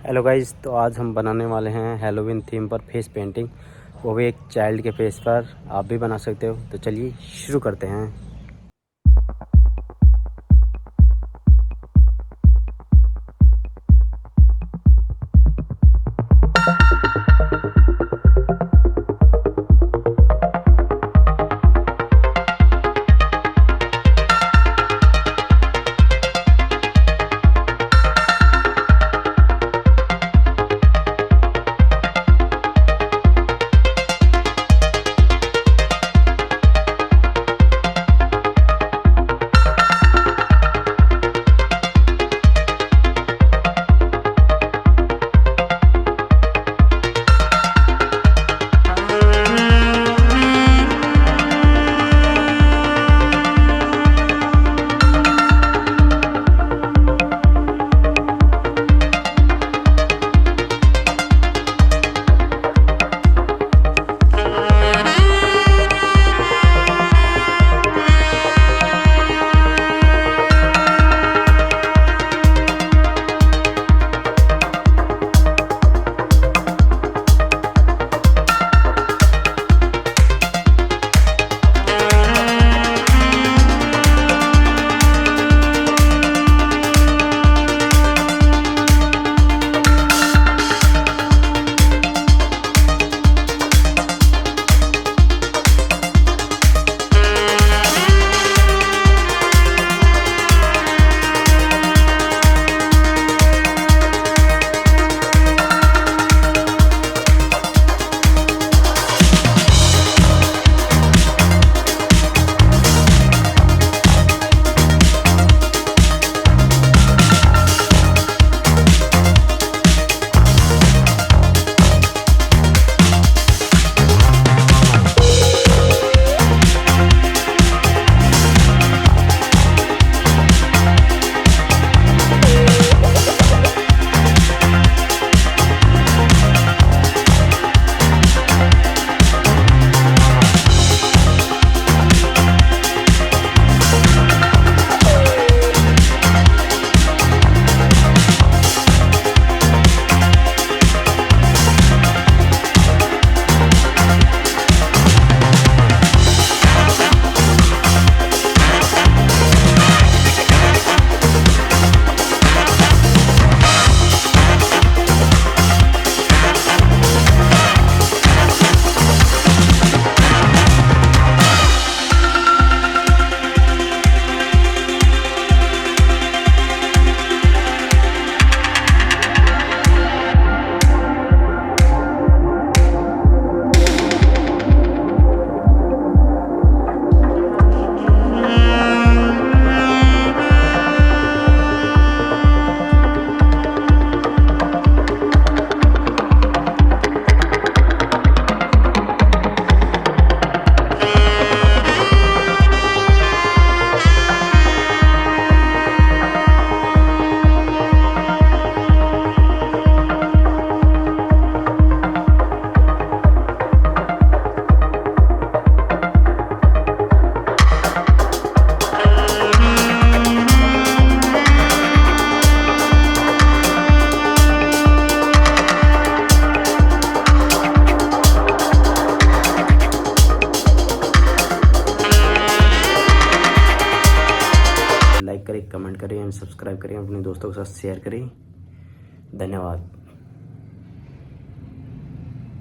Hello guys, तो आज हम बनाने वाले हैं हैलोवीन थीम पर फेस पेंटिंग, वो भी एक चाइल्ड के फेस पर। आप भी बना सकते हो, तो चलिए शुरू करते हैं। लाइक करें, कमेंट करें एंड सब्सक्राइब करें, अपने दोस्तों के साथ शेयर करें। धन्यवाद।